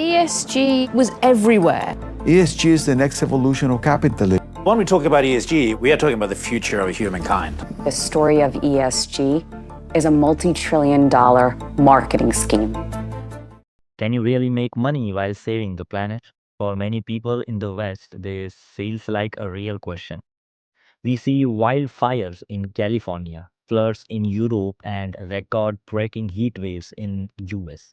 ESG was everywhere. ESG is the next evolution of capitalism. When we talk about ESG, we are talking about the future of humankind. The story of ESG is a multi-trillion-dollar marketing scheme. Can you really make money while saving the planet? For many people in the West, this feels like a real question. We see wildfires in California, floods in Europe, and record-breaking heat waves in US.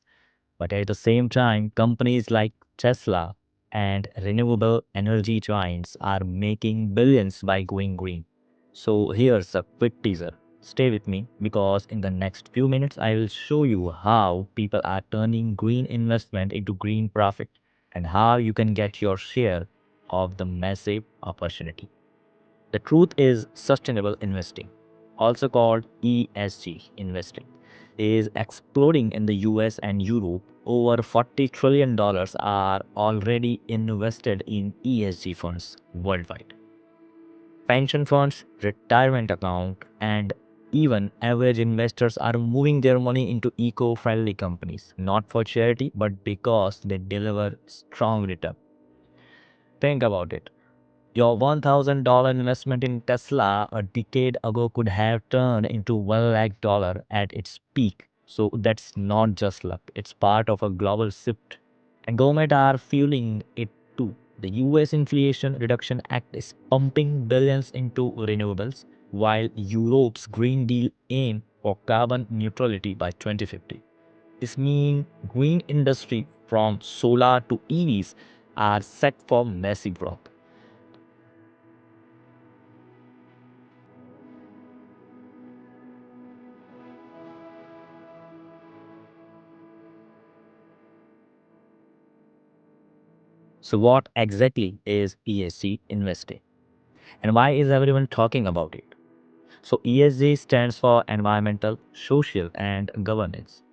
But at the same time, companies like Tesla and renewable energy giants are making billions by going green. So here's a quick teaser. Stay with me because in the next few minutes I will show you how people are turning green investment into green profit and how you can get your share of the massive opportunity. The truth is sustainable investing, also called ESG investing, is exploding in the US and Europe. Over $40 trillion are already invested in ESG funds worldwide. Pension funds, retirement account, and even average investors are moving their money into eco-friendly companies, not for charity, but because they deliver strong return. Think about it. Your $1,000 investment in Tesla a decade ago could have turned into $1 lakh at its peak. So that's not just luck, it's part of a global shift. And government are fueling it too. The US Inflation Reduction Act is pumping billions into renewables, while Europe's Green Deal aim for carbon neutrality by 2050. This means green industry from solar to EVs are set for massive growth. So what exactly is ESG investing? And why is everyone talking about it? So ESG stands for environmental, social and governance.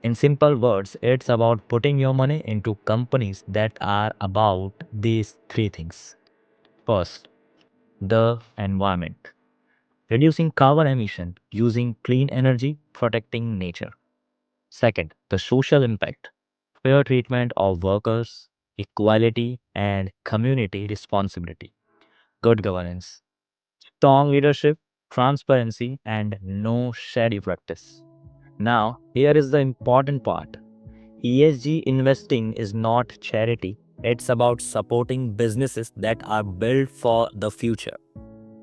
In simple words, it's about putting your money into companies that are about these three things. First, the environment. Reducing carbon emission, using clean energy, protecting nature. Second, the social impact. Fair treatment of workers, equality and community responsibility. Good governance. Strong leadership, transparency, and no shady practice. Now, here is the important part. ESG investing is not charity, it's about supporting businesses that are built for the future.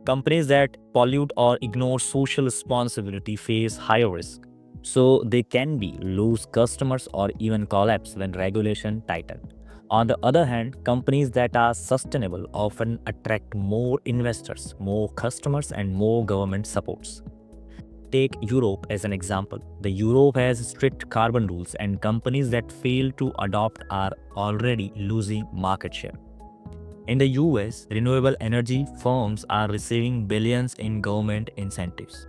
Companies that pollute or ignore social responsibility face higher risk. So they can be lose customers or even collapse when regulation tighten. On the other hand, companies that are sustainable often attract more investors, more customers, and more government supports. Take Europe as an example. The Europe has strict carbon rules, and companies that fail to adopt are already losing market share. In the US, renewable energy firms are receiving billions in government incentives.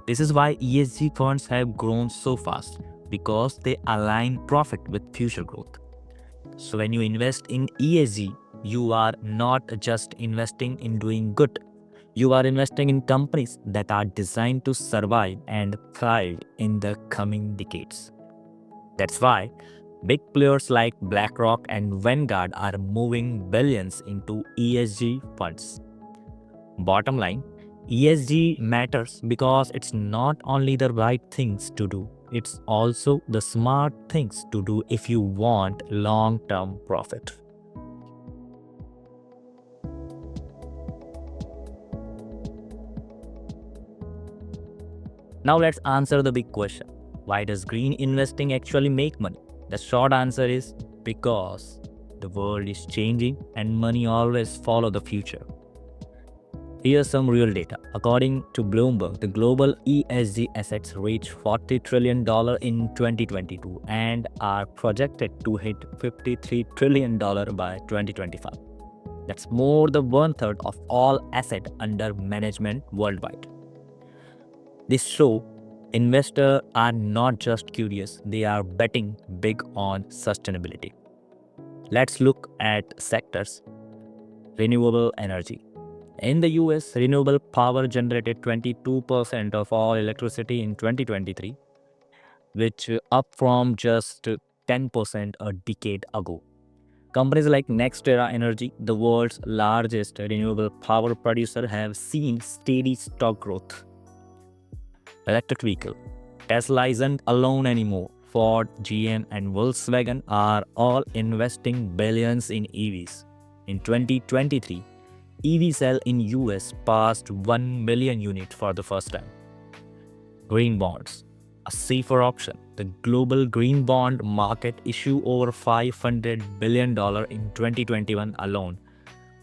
This is why ESG funds have grown so fast, because they align profit with future growth. So when you invest in ESG, you are not just investing in doing good. You are investing in companies that are designed to survive and thrive in the coming decades. That's why big players like BlackRock and Vanguard are moving billions into ESG funds. Bottom line, ESG matters because it's not only the right things to do, it's also the smart things to do if you want long-term profit. Now let's answer the big question. Why does green investing actually make money? The short answer is because the world is changing and money always follows the future. Here's some real data. According to Bloomberg, the global ESG assets reached $40 trillion in 2022 and are projected to hit $53 trillion by 2025. That's more than one-third of all assets under management worldwide. This shows investors are not just curious, they are betting big on sustainability. Let's look at sectors. Renewable energy. In the US, renewable power generated 22% of all electricity in 2023, which up from just 10% a decade ago. Companies like NextEra Energy, the world's largest renewable power producer, have seen steady stock growth. Electric vehicle. Tesla isn't alone anymore. Ford, GM, and Volkswagen are all investing billions in EVs. In 2023, EV sale in US passed 1 million units for the first time. Green bonds, a safer option. The global green bond market issued over $500 billion in 2021 alone,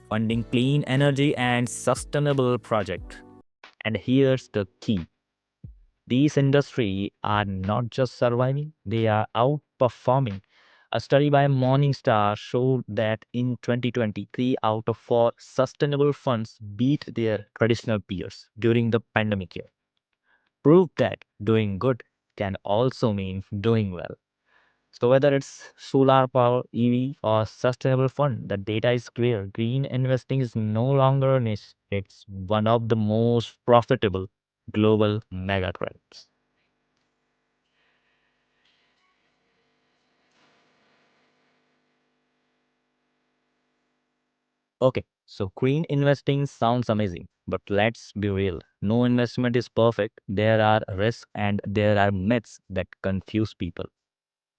funding clean energy and sustainable projects. And here's the key. These industries are not just surviving, they are outperforming. A study by Morningstar showed that in 2020, 3 out of 4 sustainable funds beat their traditional peers during the pandemic year. Prove that doing good can also mean doing well. So whether it's solar power, EV, or sustainable fund, the data is clear. Green investing is no longer a niche. It's one of the most profitable global megatrends. Okay, so green investing sounds amazing, but let's be real. No investment is perfect. There are risks and there are myths that confuse people.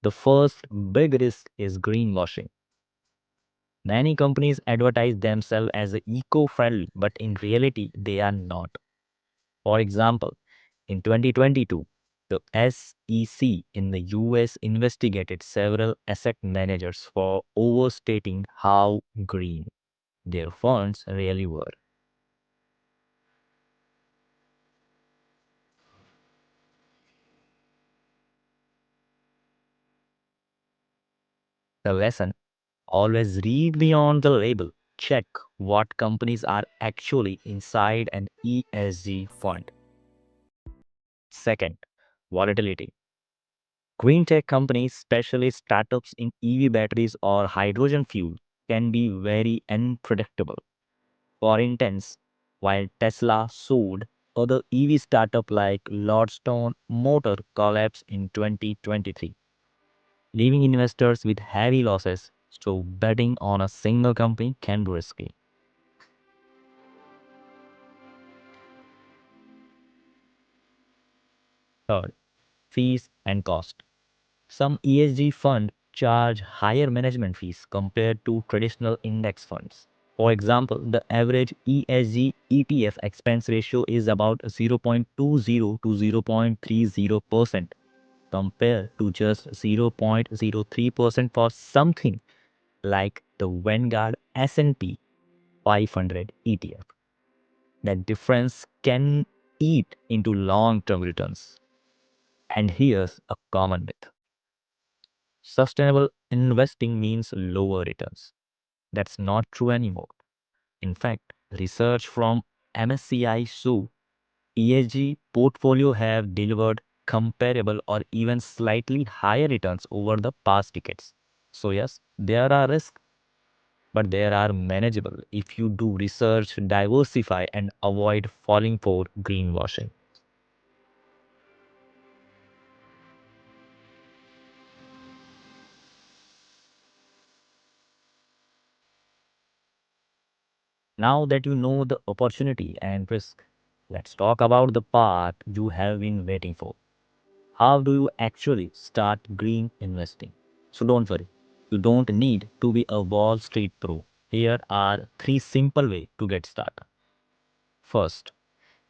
The first big risk is greenwashing. Many companies advertise themselves as eco-friendly, but in reality, they are not. For example, in 2022, the SEC in the US investigated several asset managers for overstating how green their funds really were. The lesson: always read beyond the label. Check what companies are actually inside an ESG fund. Second, volatility. Green tech companies, especially startups in EV batteries or hydrogen fuel, can be very unpredictable. For instance, while Tesla sold, other EV startups like Lordstone Motor collapsed in 2023, leaving investors with heavy losses. So betting on a single company can be risky. Third, fees and cost. Some ESG funds charge higher management fees compared to traditional index funds. For example, the average ESG ETF expense ratio is about 0.20 to 0.30% compared to just 0.03% for something like the Vanguard S&P 500 ETF. That difference can eat into long-term returns. And here's a common myth. Sustainable investing means lower returns. That's not true anymore. In fact, research from MSCI show ESG portfolio have delivered comparable or even slightly higher returns over the past decades. So yes, there are risks, but they are manageable if you do research, diversify, and avoid falling for greenwashing. Now that you know the opportunity and risk, let's talk about the part you have been waiting for. How do you actually start green investing? So don't worry, you don't need to be a Wall Street pro. Here are 3 simple ways to get started. First,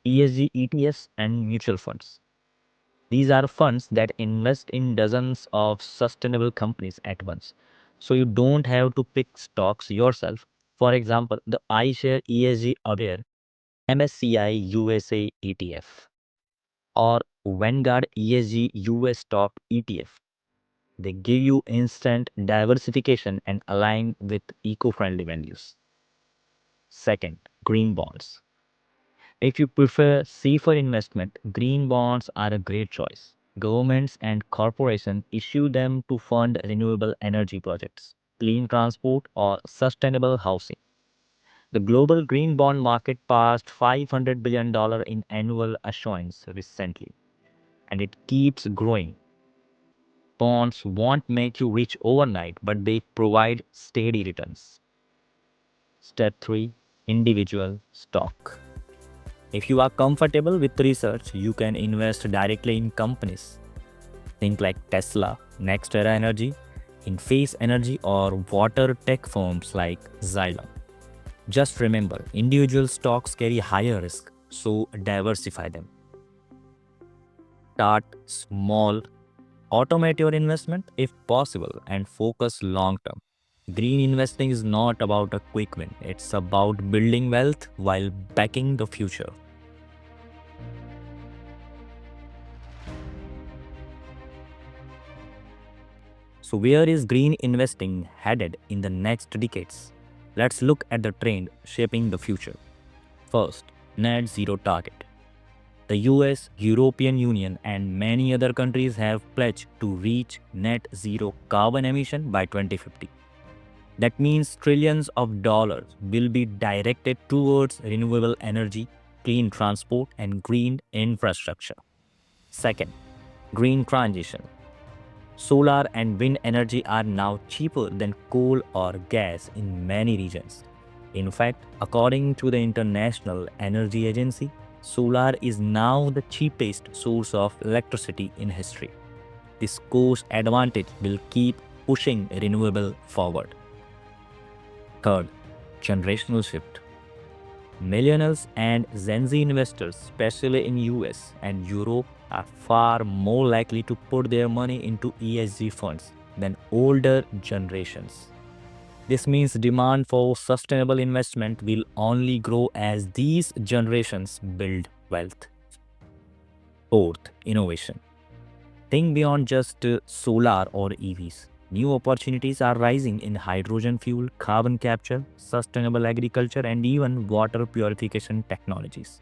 ESG ETFs and mutual funds. These are funds that invest in dozens of sustainable companies at once. So you don't have to pick stocks yourself. For example, the iShare ESG Aware MSCI USA ETF or Vanguard ESG US Stock ETF. They give you instant diversification and align with eco-friendly values. Second, green bonds. If you prefer safer investment, green bonds are a great choice. Governments and corporations issue them to fund renewable energy projects, clean transport, or sustainable housing. The global green bond market passed $500 billion in annual issuance recently, and it keeps growing. bonds won't make you rich overnight, but they provide steady returns. Step 3, individual stock. If you are comfortable with research, you can invest directly in companies. Think like Tesla, NextEra Energy, Inface Energy, or water tech firms like Xylem. Just remember, individual stocks carry higher risk, so diversify them. Start small, automate your investment if possible, and focus long term. Green investing is not about a quick win, it's about building wealth while backing the future. So, where is green investing headed in the next decades? Let's look at the trend shaping the future. First, net zero target. The US, European Union, and many other countries have pledged to reach net zero carbon emission by 2050. That means trillions of dollars will be directed towards renewable energy, clean transport, and green infrastructure. Second, green transition. Solar and wind energy are now cheaper than coal or gas in many regions. In fact, according to the International Energy Agency, solar is now the cheapest source of electricity in history. This cost advantage will keep pushing renewable forward. Third, generational shift. Millennials and Gen Z investors, especially in US and Europe, are far more likely to put their money into ESG funds than older generations. This means demand for sustainable investment will only grow as these generations build wealth. Fourth, innovation. Think beyond just solar or EVs. New opportunities are rising in hydrogen fuel, carbon capture, sustainable agriculture, and even water purification technologies.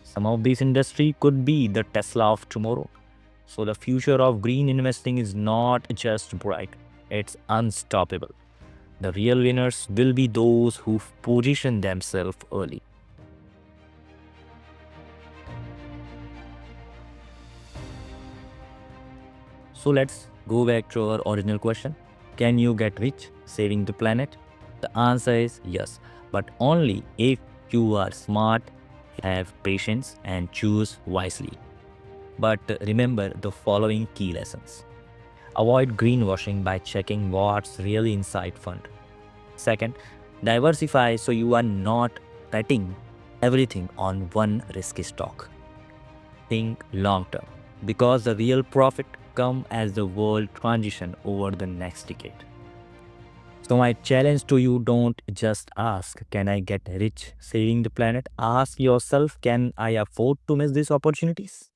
Some of these industries could be the Tesla of tomorrow. So the future of green investing is not just bright, it's unstoppable. The real winners will be those who position themselves early. So let's go back to our original question. Can you get rich saving the planet? The answer is yes, but only if you are smart, have patience, and choose wisely. But remember the following key lessons. Avoid greenwashing by checking what's really inside fund. Second, diversify so you are not betting everything on one risky stock. Think long term because the real profit come as the world transition over the next decade. So my challenge to you, don't just ask, can I get rich saving the planet? Ask yourself, can I afford to miss these opportunities?